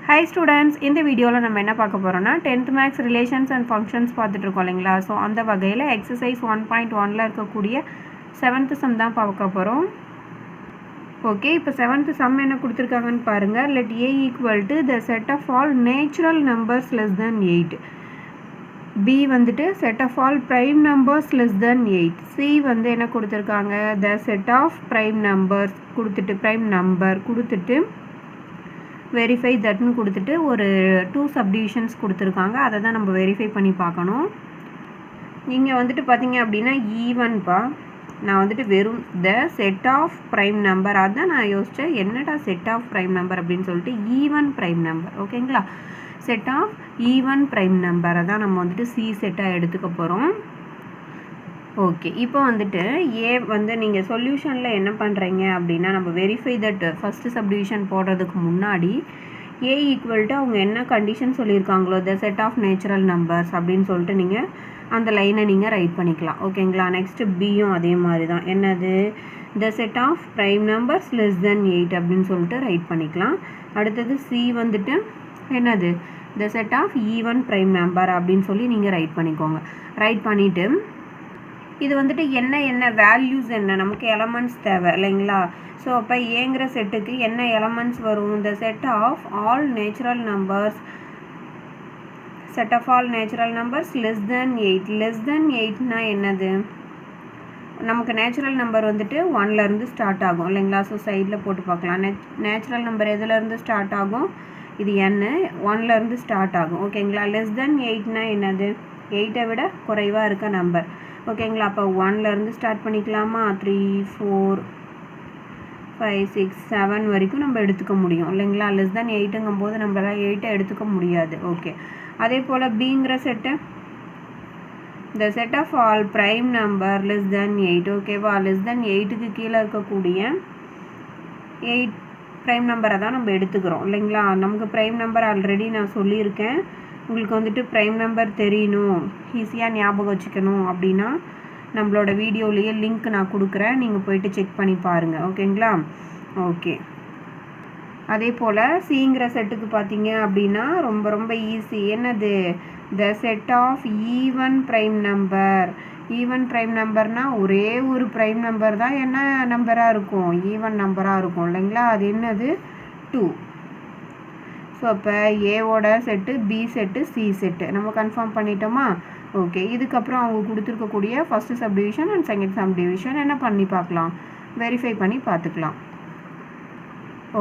Hi students, in the video la நம்ம என்ன பார்க்க போறோம்னா 10th max relations and functions பார்த்துட்டு இருக்கோம் இல்லைங்களா. ஸோ அந்த வகையில் exercise 1.1ல இருக்கக்கூடிய 7th sum தான் பார்க்க போகிறோம். ஓகே, இப்போ 7th sum என்ன கொடுத்துருக்காங்கன்னு பாருங்கள். let a equal to the set of all natural numbers less than 8. b வந்துட்டு set of all prime numbers less than 8. c வந்து என்ன கொடுத்துருக்காங்க, the set of prime numbers கொடுத்துட்டு prime number கொடுத்துட்டு வெரிஃபை தட்னு கொடுத்துட்டு ஒரு 2 சப்டிவிஷன்ஸ் கொடுத்துருக்காங்க. அதை தான் நம்ம வெரிஃபை பண்ணி பார்க்கணும். நீங்கள் வந்துட்டு பார்த்தீங்க அப்படின்னா ஈவன்பா, நான் வந்துட்டு வெறும் the set of prime number அதுதான் நான் யோசித்தேன். என்னடா செட் ஆஃப் ப்ரைம் நம்பர் அப்படின்னு சொல்லிட்டு ஈவன் ப்ரைம் நம்பர். ஓகேங்களா, செட் ஆஃப் ஈவன் ப்ரைம் நம்பரை தான் நம்ம வந்துட்டு சி செட்டாக எடுத்துக்க போகிறோம். ஓகே, இப்போ வந்துட்டு ஏ வந்து நீங்கள் சொல்யூஷனில் என்ன பண்ணுறீங்க அப்படின்னா, நம்ம வெரிஃபை தட் ஃபஸ்ட்டு சப்டிவிஷன் போடுறதுக்கு முன்னாடி ஏ ஈக்குவல் டு அவங்க என்ன கண்டிஷன் சொல்லியிருக்காங்களோ the set of natural numbers அப்படின்னு சொல்லிட்டு நீங்கள் அந்த லைனை நீங்கள் ரைட் பண்ணிக்கலாம். ஓகேங்களா, நெக்ஸ்ட்டு பியும் அதே மாதிரி தான். என்னது, the set of prime numbers less than 8 அப்படின்னு சொல்லிட்டு ரைட் பண்ணிக்கலாம். அடுத்தது சி வந்துட்டு என்னது, the set of even prime number அப்படின்னு சொல்லி நீங்கள் ரைட் பண்ணிக்கோங்க. ரைட் பண்ணிவிட்டு இது வந்துட்டு என்ன வேல்யூஸ் என்ன நமக்கு எலமெண்ட்ஸ் தேவை இல்லைங்களா. ஸோ அப்போ ஏங்கிற செட்டுக்கு என்ன எலமெண்ட்ஸ் வரும், இந்த set of all natural numbers less than 8. Less than 8னா என்னது, நமக்கு நேச்சுரல் நம்பர் வந்துட்டு 1லேருந்து ஸ்டார்ட் ஆகும் இல்லைங்களா. ஸோ சைடில் போட்டு பார்க்கலாம். நேச்சுரல் நம்பர் எதுலேருந்து ஸ்டார்ட் ஆகும், இது n 1லேருந்து ஸ்டார்ட் ஆகும். ஓகேங்களா, லெஸ் தென் 8னா என்னது, 8ஐ விட குறைவாக இருக்க நம்பர். ஓகேங்களா, அப்போ 1லேருந்து ஸ்டார்ட் பண்ணிக்கலாமா. 3 4 5 6 7 வரைக்கும் நம்ம எடுத்துக்க முடியும் இல்லைங்களா. லெஸ் தென் 8ங்கும் போது நம்மளால் 8ஐ எடுத்துக்க முடியாது. ஓகே, அதே போல் பிங்கிற set the set of all prime number less than 8. ஓகேவா, லெஸ் தென் 8க்கு கீழே இருக்கக்கூடிய 8 ப்ரைம் நம்பரை தான் நம்ம எடுத்துக்கிறோம் இல்லைங்களா. நமக்கு ப்ரைம் நம்பர் ஆல்ரெடி நான் சொல்லியிருக்கேன். உங்களுக்கு வந்துட்டு ப்ரைம் நம்பர் தெரியணும், ஈஸியாக ஞாபகம் வச்சுக்கணும் அப்படின்னா நம்மளோட வீடியோலேயே லிங்க் நான் கொடுக்குறேன், நீங்கள் போயிட்டு செக் பண்ணி பாருங்கள். ஓகேங்களா. ஓகே, அதே போல் சிங்கிற செட்டுக்கு பார்த்தீங்க அப்படின்னா ரொம்ப ஈஸி. என்னது, the set of even prime number. Even prime நம்பர்னால் ஒரே ஒரு ப்ரைம் நம்பர் தான் என்ன நம்பராக இருக்கும், ஈவன் நம்பராக இருக்கும் இல்லைங்களா. அது என்னது, 2. ஸோ அப்போ ஏவோட set, B set, C set நம்ம கன்ஃபார்ம் பண்ணிட்டோமா. ஓகே, இதுக்கப்புறம் அவங்க கொடுத்துருக்கக்கூடிய first subdivision and second subdivision என்ன பண்ணி பார்க்கலாம், வெரிஃபை பண்ணி பார்த்துக்கலாம்.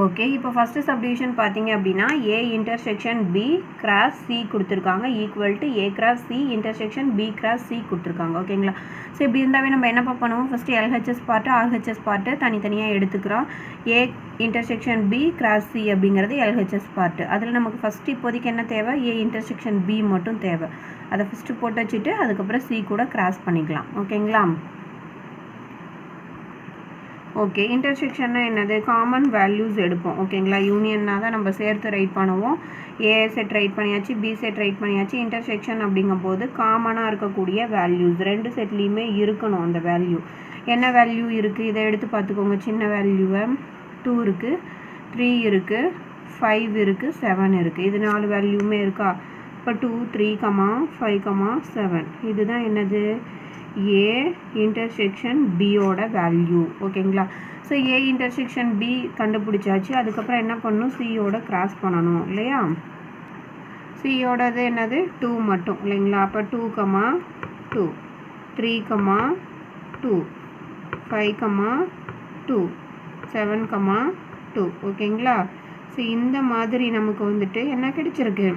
ஓகே, இப்போ ஃபஸ்ட்டு சப்டிவிஷன் பார்த்தீங்க அப்படின்னா A intersection B cross C கொடுத்துருக்காங்க equal to A cross C intersection B cross C கொடுத்துருக்காங்க. ஓகேங்களா, ஸோ இப்படி இருந்தாவே நம்ம என்ன பண்ணுவோம், first LHS part RHS part தனித்தனியாக எடுத்துக்கிறோம். A intersection B cross C அப்படிங்கிறது எல்ஹெச்எஸ் பார்ட்டு. அதில் நமக்கு ஃபஸ்ட்டு இப்போதைக்கு என்ன தேவை, ஏ இன்டர்செக்ஷன் பி மட்டும் தேவை. அதை ஃபஸ்ட்டு போட்டு வச்சுட்டு அதுக்கப்புறம் சி கூட கிராஸ் பண்ணிக்கலாம். ஓகேங்களா. ஓகே, இன்டர்செக்ஷன்னா என்னது, காமன் வேல்யூஸ் எடுப்போம். ஓகேங்களா, யூனியன்னா தான் நம்ம சேர்த்து ரைட் பண்ணுவோம். ஏ செட் ரைட் பண்ணியாச்சு, பி செட் ரைட் பண்ணியாச்சு. இன்டர்செக்ஷன் அப்படிங்கும் போது காமனாக இருக்கக்கூடிய வேல்யூஸ் ரெண்டு செட்லேயுமே இருக்கணும். அந்த வேல்யூ என்ன வேல்யூ இருக்குது, இதை எடுத்து பார்த்துக்கோங்க. சின்ன வேல்யூவை 2 இருக்குது, 3 இருக்குது, 5 இருக்குது, 7 இருக்குது. இது 4 வேல்யூமே இருக்கா. இப்போ 2 3 5 7 இதுதான் என்னது, ஏ இன்டர்செக்ஷன் பியோட வேல்யூ. ஓகேங்களா, ஸோ ஏ இன்டர்செக்ஷன் பி கண்டுபிடிச்சாச்சு. அதுக்கப்புறம் என்ன பண்ணணும், சியோட கிராஸ் பண்ணணும் இல்லையா. சியோடது என்னது, 2 மட்டும் இல்லைங்களா. அப்போ 2 2 3 2 5 2 7 2. ஓகேங்களா, ஸோ இந்த மாதிரி நமக்கு வந்துட்டு என்ன கிடைச்சிருக்கு,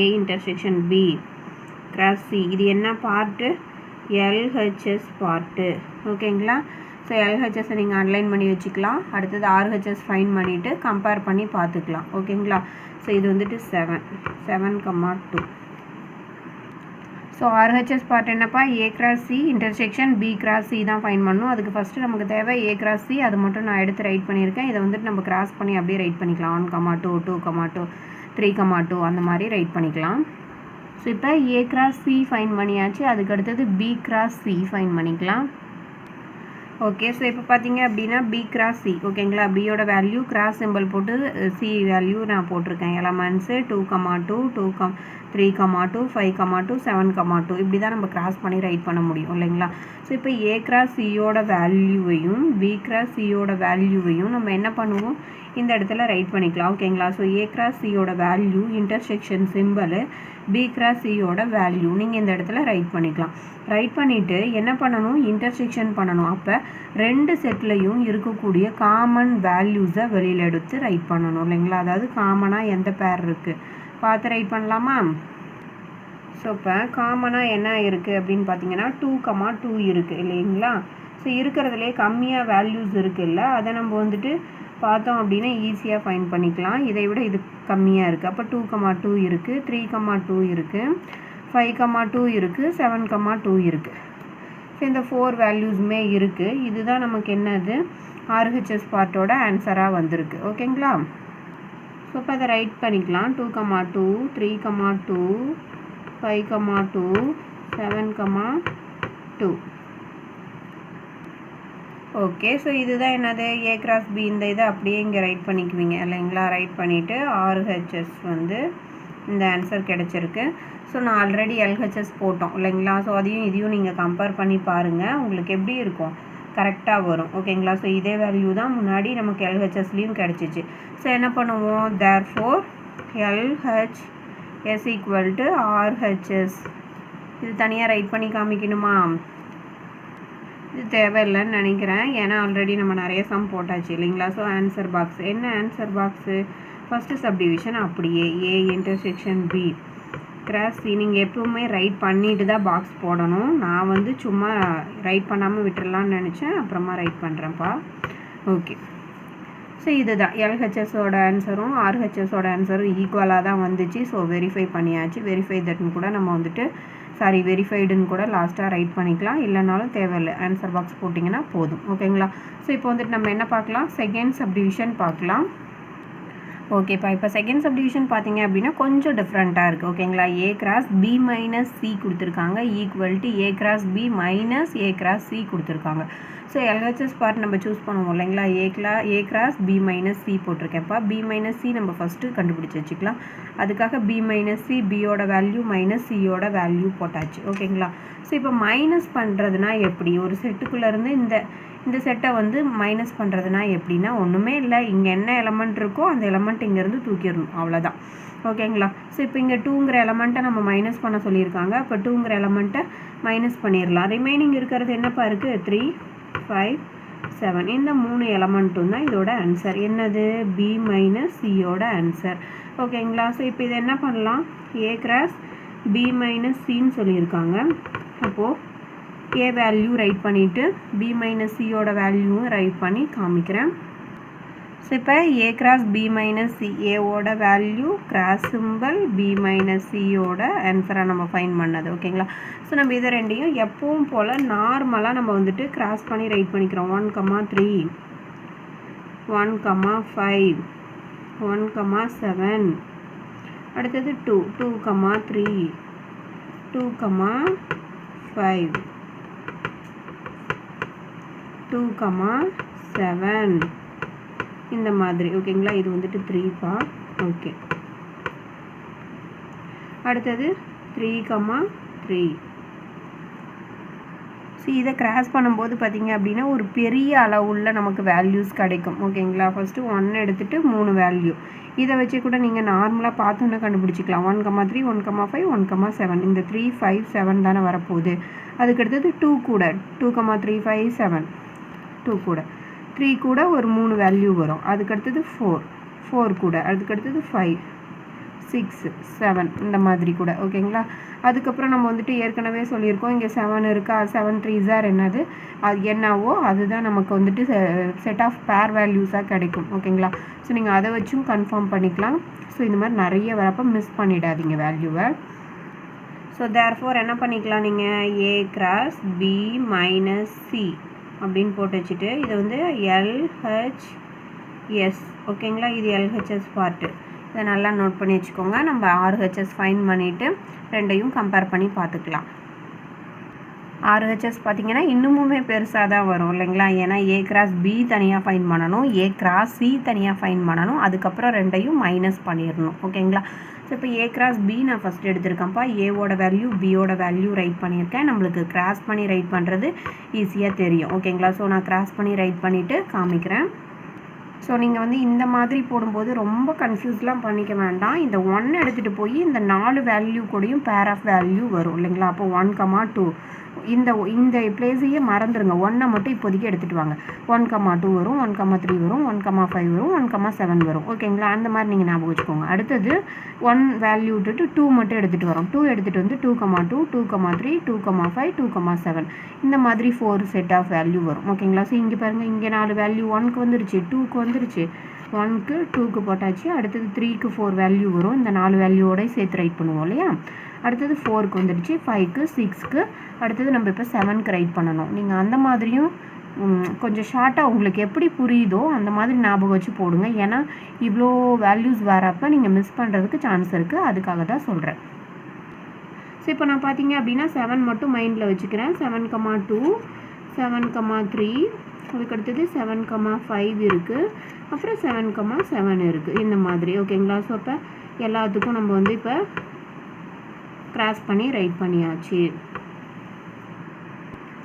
A intersection B cross C. இது என்ன பார்ட்டு, எல்ஹெச்எஸ் பார்ட்டு. ஓகேங்களா, ஸோ எல்ஹெச்எஸ்ஸை நீங்கள் அன்லைன் பண்ணி வச்சுக்கலாம். அடுத்தது ஆர்ஹெச்எஸ் ஃபைன் பண்ணிவிட்டு கம்பேர் பண்ணி பார்த்துக்கலாம். ஓகேங்களா, ஸோ இது வந்துட்டு 7 2. ஸோ ஆர்ஹெச்எஸ் பார்ட் என்னப்பா, A cross C intersection B cross C தான் ஃபைன் பண்ணணும். அதுக்கு ஃபஸ்ட்டு நமக்கு தேவை ஏ கிராஸ் சி, அது மட்டும் நான் எடுத்து ரைட் பண்ணியிருக்கேன். இதை வந்துட்டு நம்ம கிராஸ் பண்ணி அப்படியே ரைட் பண்ணிக்கலாம். 1 2 2 2 3 2 அந்த மாதிரி ரைட் பண்ணிக்கலாம். ஸோ இப்போ ஏ கிராஸ் சி ஃபைன் பண்ணியாச்சு. அதுக்கு அடுத்தது பி கிராஸ் சி ஃபைன் பண்ணிக்கலாம். ஓகே. ஸோ இப்போ பார்த்தீங்க அப்படின்னா பி கிராஸ் சி ஓகேங்களா. பியோட வேல்யூ கிராஸ் சிம்பிள் போட்டு சி வேல்யூ நான் போட்டிருக்கேன். எலமெண்ட்ஸு 2,2 3,2 5,2 7,2 இப்படி தான் நம்ம கிராஸ் பண்ணி ரைட் பண்ண முடியும் இல்லைங்களா. ஸோ இப்போ ஏ கிராஸ் சியோட வேல்யூவையும் பி கிராஸ் சியோட வேல்யூவையும் நம்ம என்ன பண்ணுவோம், இந்த இடத்துல ரைட் பண்ணிக்கலாம் ஓகேங்களா. ஸோ ஏ கிராஸ் சியோட value intersection simple, B cross சியோட வேல்யூ நீங்கள் இந்த இடத்துல ரைட் பண்ணிக்கலாம். ரைட் பண்ணிவிட்டு என்ன பண்ணணும், இன்டர்செக்ஷன் பண்ணணும். அப்போ ரெண்டு செட்லையும் இருக்கக்கூடிய காமன் வேல்யூஸை வெளியில் எடுத்து ரைட் பண்ணணும் இல்லைங்களா. அதாவது காமனாக எந்த பேர் இருக்குது பார்த்து ரைட் பண்ணலாமா. ஸோ இப்போ காமனாக என்ன இருக்குது அப்படின்னு பார்த்தீங்கன்னா 2,2 இருக்குது இல்லைங்களா. ஸோ இருக்கிறதுலே கம்மியாக வேல்யூஸ் இருக்குல்ல, அதை நம்ம வந்துட்டு பார்த்தோம் அப்படின்னா ஈஸியாக ஃபைண்ட் பண்ணிக்கலாம். இதை விட இது கம்மியாக இருக்குது. அப்போ 2,2 இருக்குது, 3,2 இருக்குது, 5,2 இருக்குது, 7,2 இருக்குது. ஸோ இந்த 4 வேல்யூஸுமே இருக்குது. இதுதான் நமக்கு என்னது ஆர்ஹெச்எஸ் பார்ட்டோட ஆன்சராக வந்திருக்கு ஓகேங்களா. ஸோ இப்போ அதை ரைட் பண்ணிக்கலாம். 2,2 3,2 5,2 7,2 ஓகே. ஸோ இதுதான் என்னது ஏ கிராஸ் பி. இந்த இதை அப்படியே இங்கே ரைட் பண்ணிக்குவீங்க இல்லைங்களா. ரைட் பண்ணிவிட்டு ஆர்ஹெச்எஸ் வந்து இந்த ஆன்சர் கிடச்சிருக்கு. ஸோ நான் ஆல்ரெடி எல்ஹெச்எஸ் போட்டோம் இல்லைங்களா. ஸோ அதையும் இதையும் நீங்கள் கம்பேர் பண்ணி பாருங்கள், உங்களுக்கு எப்படி இருக்கும், கரெக்டாக வரும் ஓகேங்களா. ஸோ இதே வேல்யூ தான் முன்னாடி நமக்கு எல்ஹெச்எஸ்லேயும் கிடச்சிச்சு. ஸோ என்ன பண்ணுவோம், therefore LHS equal to RHS. இது தனியாக ரைட் பண்ணி காமிக்கணுமா, இது தேவையில்லைன்னு நினைக்கிறேன், ஏன்னா ஆல்ரெடி நம்ம நிறைய சம் போட்டாச்சு இல்லைங்களா. ஸோ ஆன்சர் பாக்ஸ் என்ன, ஆன்சர் பாக்ஸு ஃபஸ்ட்டு சப்டிவிஷன் அப்படியே A intersection B cross C. நீங்கள் எப்பவுமே ரைட் பண்ணிட்டு தான் பாக்ஸ் போடணும். நான் வந்து சும்மா ரைட் பண்ணாமல் விட்டுறலான்னு நினச்சேன், அப்புறமா ரைட் பண்ணுறேன்ப்பா. ஓகே. ஸோ இதுதான் எல்ஹெச்எஸோட ஆன்சரும் ஆர்ஹெச்எஸோட ஆன்சரும் ஈக்குவலாக தான் வந்துச்சு. ஸோ வெரிஃபை பண்ணியாச்சு. வெரிஃபை தட்னு கூட நம்ம வந்துட்டு வெரிஃபைடுன்னு கூட லாஸ்ட்டாக ரைட் பண்ணிக்கலாம், இல்லைனாலும் தேவையில்லை, ஆன்சர் பாக்ஸ் போட்டிங்கன்னா போதும் ஓகேங்களா. ஸோ இப்போ வந்துட்டு நம்ம என்ன பார்க்கலாம், செகண்ட் சப்டிவிஷன் பார்க்கலாம். ஓகேப்பா. இப்போ செகண்ட் சப்டிவிஷன் பார்த்தீங்க அப்படின்னா கொஞ்சம் டிஃப்ரெண்ட்டாக இருக்குது ஓகேங்களா. A cross B minus C கொடுத்துருக்காங்க equal to A cross B minus A cross C கொடுத்துருக்காங்க. ஸோ எல்ஹெச்எஸ் பார்ட் நம்ம சூஸ் பண்ணுவோம் இல்லைங்களா. A cross B minus C போட்டிருக்கேன்ப்பா. பி மைனஸ் சி நம்ம ஃபஸ்ட்டு கண்டுபிடிச்சி வச்சுக்கலாம். அதுக்காக பி மைனஸ் சி, பியோட வேல்யூ மைனஸ் சியோட வேல்யூ போட்டாச்சு ஓகேங்களா. ஸோ இப்போ மைனஸ் பண்ணுறதுனா எப்படி, ஒரு செட்டுக்குள்ளேருந்து இந்த செட்டை வந்து மைனஸ் பண்ணுறதுனா எப்படின்னா ஒன்றுமே இல்லை, இங்கே என்ன எலமெண்ட் இருக்கோ அந்த எலமெண்ட் இங்கேருந்து தூக்கிடணும், அவ்வளோதான் ஓகேங்களா. ஸோ இப்போ இங்கே 2ங்கிற எலமெண்ட்டை நம்ம மைனஸ் பண்ண சொல்லியிருக்காங்க. அப்போ 2ங்கிற எலமெண்ட்டை மைனஸ் பண்ணிடலாம். ரிமைனிங் இருக்கிறது என்னப்பா இருக்குது, 3 5 7 இந்த 3 எலமெண்ட்டும் தான் இதோட ஆன்சர். என்னது, பி மைனஸ் சியோட ஆன்சர் ஓகேங்களா. ஸோ இப்போ இது என்ன பண்ணலாம், ஏ கிராஸ் பி மைனஸ் சின்னு சொல்லியிருக்காங்க. அப்போது ஏ வேல்யூ ரைட் பண்ணிவிட்டு பி மைனஸ் சியோட வேல்யூவும் ரைட் பண்ணி காமிக்கிறேன். ஸோ இப்போ A cross B minus C, ஏவோட value cross simple, B minus சியோட ஆன்சரை நம்ம ஃபைண்ட் பண்ணது ஓகேங்களா. ஸோ நம்ம இதை ரெண்டையும் எப்பவும் போல் நார்மலாக நம்ம வந்துட்டு கிராஸ் பண்ணி ரைட் பண்ணிக்கிறோம். 1,3 1,5 1,7 அடுத்தது 2 2,3 2,5 2,7 இந்த மாதிரி ஓகேங்களா. இது வந்துட்டு 3பா ஓகே. அடுத்தது 3,3. ஸோ இதை கிராஸ் பண்ணும்போது பார்த்தீங்க அப்படின்னா ஒரு பெரிய அளவுள்ள நமக்கு வேல்யூஸ் கிடைக்கும் ஓகேங்களா. ஃபஸ்ட்டு 1 எடுத்துகிட்டு 3 வேல்யூ, இதை வச்சு கூட நீங்கள் நார்மலாக பார்த்தோன்னே கண்டுபிடிச்சிக்கலாம். 1,3 1,5 1,7 இந்த 3 5 7 தானே வரப்போகுது. அதுக்கடுத்தது 2 கூட 2,3 5 7 2 கூட 3 கூட ஒரு 3 வேல்யூ வரும். அதுக்கடுத்தது 4 கூட, அதுக்கடுத்தது 5 6 7 இந்த மாதிரி கூட ஓகேங்களா. அதுக்கப்புறம் நம்ம வந்துட்டு ஏற்கனவே சொல்லியிருக்கோம், இங்கே 7 இருக்கா, 7 3s ஆர் என்னது, அது என்னவோ அதுதான் நமக்கு வந்துட்டு செட் ஆஃப் பேர் வேல்யூஸாக கிடைக்கும் ஓகேங்களா. ஸோ நீங்கள் அதை வச்சும் கன்ஃபார்ம் பண்ணிக்கலாம். ஸோ இந்த மாதிரி நிறைய வரப்போ மிஸ் பண்ணிடாதீங்க வேல்யூவை. ஸோ தேர்ஃபோர் என்ன பண்ணிக்கலாம், நீங்கள் A cross B minus C அப்படின்னு போட்டு வச்சுட்டு இதை வந்து எல்ஹெச்எஸ் ஓகேங்களா. இது எல்ஹெச்எஸ் பார்ட்டு, இதை நல்லா நோட் பண்ணி வச்சுக்கோங்க. நம்ம ஆர்ஹெச்எஸ் ஃபைண்ட் பண்ணிவிட்டு ரெண்டையும் கம்பேர் பண்ணி பார்த்துக்கலாம். RHS பார்த்தீங்கன்னா இன்னுமுமே பெருசாக தான் வரும் இல்லைங்களா, ஏன்னா A கிராஸ் B தனியாக ஃபைன் பண்ணணும், A கிராஸ் C தனியாக ஃபைன் பண்ணணும், அதுக்கப்புறம் ரெண்டையும் மைனஸ் பண்ணிடணும். ஓகேங்களா. ஸோ இப்போ A கிராஸ் B நான் ஃபஸ்ட் எடுத்திருக்கேன்ப்பா, ஏவோட வேல்யூ பியோட வேல்யூ ரைட் பண்ணியிருக்கேன். நம்மளுக்கு கிராஸ் பண்ணி ரைட் பண்ணுறது ஈஸியாக தெரியும். ஓகேங்களா. ஸோ நான் கிராஸ் பண்ணி ரைட் பண்ணிவிட்டு காமிக்கிறேன். ஸோ நீங்கள் வந்து இந்த மாதிரி போடும்போது ரொம்ப கன்ஃபியூஸ்லாம் பண்ணிக்க வேண்டாம். இந்த 1 எடுத்துகிட்டு போய் இந்த 4 வேல்யூ கூடயும் பேர் ஆஃப் வேல்யூ வரும் இல்லைங்களா. அப்போ 1,2 இந்த பிளேஸையே மறந்துடுங்க, 1 மட்டும் இப்போதைக்கு எடுத்துகிட்டு வாங்க. 1,2 வரும், 1,3 வரும், 1,5 வரும், 1,7 வரும். ஓகேங்களா. அந்த மாதிரி நீங்கள் ஞாபகம் வச்சுக்கோங்க. அடுத்தது 1 வேல்யூ விட்டுட்டு 2 மட்டும் எடுத்துகிட்டு வரோம். 2 எடுத்துகிட்டு வந்து 2,2, 2,3, 2,5, 2,7 இந்த மாதிரி 4 செட் ஆஃப் வேல்யூ வரும். ஓகேங்களா. ஸோ இங்கே பாருங்கள், இங்கே 4 வேல்யூ 1க்கு வந்துருச்சு, 2க்கு வந்துருச்சு, 1க்கு 2க்கு போட்டாச்சு. அடுத்தது 3க்கு 4 வேல்யூ வரும். இந்த 4 வேல்யூவோட சேர்த்து ரைட் பண்ணுவோம் இல்லையா. அடுத்தது 4க்கு வந்துடுச்சு, 5க்கு, 6க்கு, அடுத்தது நம்ம இப்போ 7க்கு ரைட் பண்ணணும். நீங்கள் அந்த மாதிரியும் கொஞ்சம் ஷார்ட்டாக உங்களுக்கு எப்படி புரியுதோ அந்த மாதிரி ஞாபகம் வச்சு போடுங்க. ஏன்னா இவ்வளோ வேல்யூஸ் வரப்போ நீங்கள் மிஸ் பண்ணுறதுக்கு சான்ஸ் இருக்குது, அதுக்காக தான் சொல்கிறேன். ஸோ இப்போ நான் பார்த்தீங்க அப்படின்னா 7 மட்டும் மைண்டில் வச்சுக்கிறேன். 7,2, 7,3, அதுக்கடுத்தது 7,5 இருக்குது, அப்புறம் 7,7 இருக்குது இந்த மாதிரி. ஓகேங்களா. ஸோ இப்போ எல்லாத்துக்கும் நம்ம வந்து இப்போ கிராஸ் பண்ணி ரைட் பண்ணியாச்சு.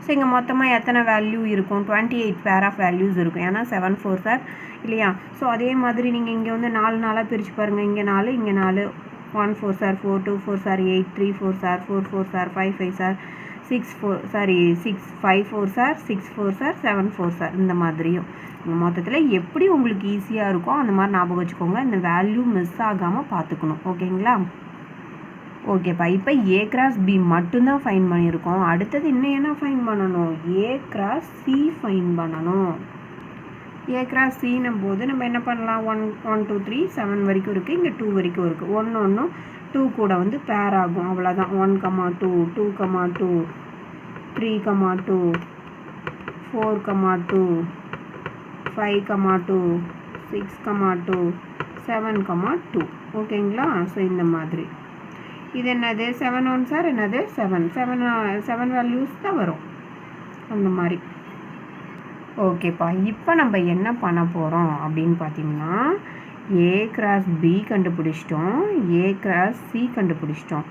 ஸோ இங்கே மொத்தமாக எத்தனை வேல்யூ இருக்கும், 28 பேர் ஆஃப் வேல்யூஸ் இருக்கும். ஏன்னா 7 4s ஆர் இல்லையா. ஸோ அதே மாதிரி நீங்கள் இங்கே வந்து 4 4 பிரித்து பாருங்கள். இங்கே 4, இங்கே 4, 1 4s are 4, 2 4s are 8, 3 4s are 4 4s are 5 5s are 6 5 4s are 6 4s are 7 4s are இந்த மாதிரியும் மொத்தத்தில் எப்படி உங்களுக்கு ஈஸியாக இருக்கும் அந்த மாதிரி ஞாபகம் வச்சுக்கோங்க. இந்த வேல்யூ மிஸ் ஆகாமல் பார்த்துக்கணும். ஓகேங்களா. ஓகேப்பா. இப்போ A கிராஸ் B மட்டும்தான் ஃபைன் பண்ணியிருக்கோம். அடுத்தது இன்னும் என்ன ஃபைன் பண்ணணும், A கிராஸ் C ஃபைன் பண்ணணும். A கிராஸ் Cன்னும் போது நம்ம என்ன பண்ணலாம், 1 2 3 7 வரைக்கும் இருக்குது, இங்கே 2 வரைக்கும் இருக்குது. 1 2 கூட வந்து பேர் ஆகும், அவ்வளோதான். 1,2 2,2 3,2 4,2 5,2 6,2 7,2. ஓகேங்களா. ஸோ இந்த மாதிரி இது என்னது 7 1s ஆர் என்னது 7 வேல்யூஸ் தான் வரும் அந்த மாதிரி. ஓகேப்பா. இப்போ நம்ம என்ன பண்ண போகிறோம் அப்படின்னு பார்த்தீங்கன்னா, A கிராஸ் B கண்டுபிடிச்சிட்டோம், A கிராஸ் C கண்டுபிடிச்சிட்டோம்.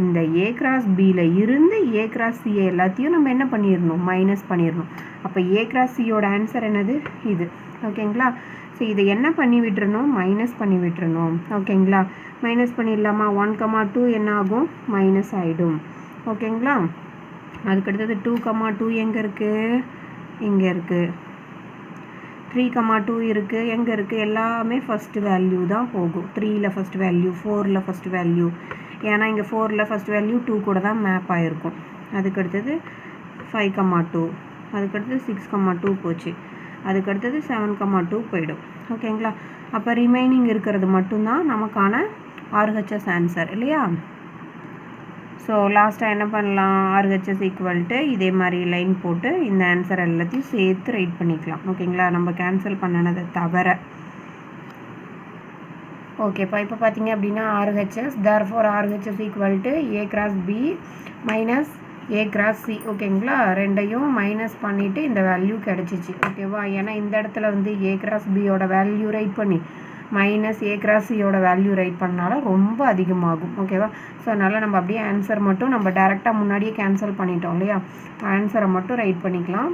இந்த A கிராஸ் Bயில் இருந்து A கிராஸ் C எல்லாத்தையும் நம்ம என்ன பண்ணிடணும், மைனஸ் பண்ணிடணும். அப்போ A கிராஸ் Cயோட ஆன்சர் என்னது, இது. ஓகேங்களா. ஸோ இதை என்ன பண்ணி விட்டுறணும், மைனஸ் பண்ணி விட்டுறணும். ஓகேங்களா. மைனஸ் பண்ணிடலாமா. 1,2 என்ன ஆகும், மைனஸ் ஆகிடும். ஓகேங்களா. அதுக்கடுத்தது 2,2 எங்கே இருக்குது, இங்கே இருக்குது. 3,2 இருக்குது, எங்கே இருக்குது, எல்லாமே ஃபஸ்ட்டு வேல்யூ தான் போகும். 3ல் ஃபஸ்ட் வேல்யூ, 4ல் ஃபஸ்ட் வேல்யூ, ஏன்னா இங்கே 4ல் ஃபஸ்ட் வேல்யூ 2 கூட தான் மேப் ஆகிருக்கும். அதுக்கடுத்தது 5,2, அதுக்கடுத்தது 6,2 போச்சு, அதுக்கடுத்தது 7,2 போயிடும். ஓகேங்களா. அப்போ ரிமைனிங் இருக்கிறது மட்டும்தான் நமக்கான RHS ஆன்சர் இல்லையா. ஸோ லாஸ்ட்டாக என்ன பண்ணலாம், RHS ஈக்குவல்ட்டு இதே மாதிரி லைன் போட்டு இந்த ஆன்சர் எல்லாத்தையும் சேர்த்து ரைட் பண்ணிக்கலாம். ஓகேங்களா. நம்ம கேன்சல் பண்ணினதை தவிர. ஓகேப்பா. இப்போ பார்த்தீங்க அப்படின்னா RHS therefore RHS equal to A cross B minus A cross C. ஓகேங்களா. ரெண்டையும் மைனஸ் பண்ணிவிட்டு இந்த வேல்யூ கிடச்சிச்சு. ஓகேவா. ஏன்னா இந்த இடத்துல வந்து A கிராஸ் Bயோட வேல்யூ ரைட் பண்ணி மைனஸ் A கிராஸ் Cயோட வேல்யூ ரைட் பண்ணாலும் ரொம்ப அதிகமாகும். ஓகேவா. ஸோ அதனால் நம்ம அப்படியே ஆன்சர் மட்டும் நம்ம டேரெக்டாக முன்னாடியே கேன்சல் பண்ணிட்டோம் இல்லையா, ஆன்சரை மட்டும் ரைட் பண்ணிக்கலாம்.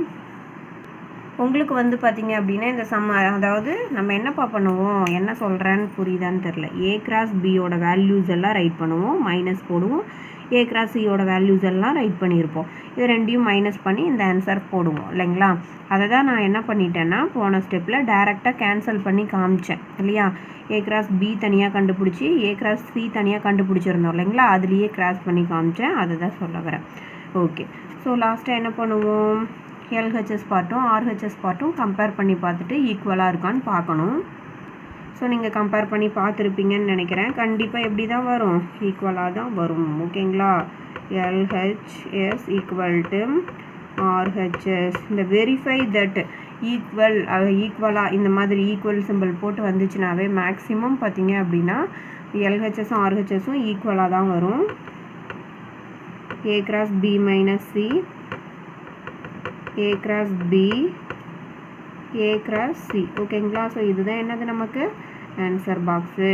உங்களுக்கு வந்து பார்த்தீங்க அப்படின்னா இந்த அதாவது நம்ம என்னப்பா பண்ணுவோம், என்ன சொல்கிறேன்னு புரியுதான்னு தெரில. A கிராஸ் Bயோட வேல்யூஸ் எல்லாம் ரைட் பண்ணுவோம், மைனஸ் போடுவோம். A கிராஸ் Cயோட வேல்யூஸ் எல்லாம் ரைட் பண்ணியிருப்போம். இது ரெண்டையும் மைனஸ் பண்ணி இந்த ஆன்சர் போடுவோம் இல்லைங்களா. அதை தான் நான் என்ன பண்ணிட்டேன்னா போன ஸ்டெப்பில் டேரெக்டாக கேன்சல் பண்ணி காமிச்சேன் இல்லையா. A கிராஸ் B தனியாக கண்டுபிடிச்சி A கிராஸ் C தனியாக கண்டுபிடிச்சிருந்தோம் இல்லைங்களா, அதுலேயே கிராஸ் பண்ணி காமிச்சேன், அதை தான் சொல்ல வரேன். ஓகே. ஸோ லாஸ்ட்டாக என்ன பண்ணுவோம், LHS பார்ட்டும் RHS பார்ட்டும் கம்பேர் பண்ணி பார்த்துட்டு ஈக்குவலாக இருக்கான்னு பார்க்கணும். ஸோ நீங்கள் கம்பேர் பண்ணி பார்த்துருப்பீங்கன்னு நினைக்கிறேன். கண்டிப்பாக எப்படி தான் வரும், ஈக்குவலாக தான் வரும். ஓகேங்களா. LHS equal to RHS. இந்த வெரிஃபை தட் ஈக்குவலாக இந்த மாதிரி ஈக்குவல் சிம்பிள் போட்டு வந்துச்சுனாவே மேக்ஸிமம் பார்த்தீங்க அப்படின்னா LHSம் RHSம் ஈக்குவலாக தான் வரும். A cross B minus C A cross B, A cross C. ஓகேங்களா? ஸோ இதுதான் என்னது நமக்கு ஆன்சர் பாக்ஸு.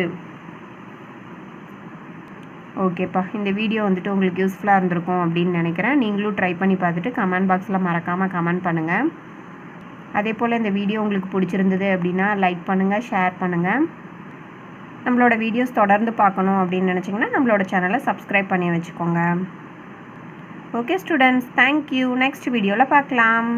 ஓகேப்பா, இந்த வீடியோ வந்துட்டு உங்களுக்கு யூஸ்ஃபுல்லாக இருந்திருக்கும் அப்படின்னு நினைக்கிறேன். நீங்களும் ட்ரை பண்ணி பார்த்துட்டு கமெண்ட் பாக்ஸில் மறக்காமல் கமெண்ட் பண்ணுங்கள். அதே போல் இந்த வீடியோ உங்களுக்கு பிடிச்சிருந்தது அப்படின்னா லைக் பண்ணுங்கள், ஷேர் பண்ணுங்கள். நம்மளோட வீடியோஸ் தொடர்ந்து பார்க்கணும் அப்படின்னு நினச்சிங்கன்னா நம்மளோட சேனலை சப்ஸ்கிரைப் பண்ணி வச்சுக்கோங்க. Okay students, thank you. நெக்ஸ்ட் வீடியோவில் பார்க்கலாம்.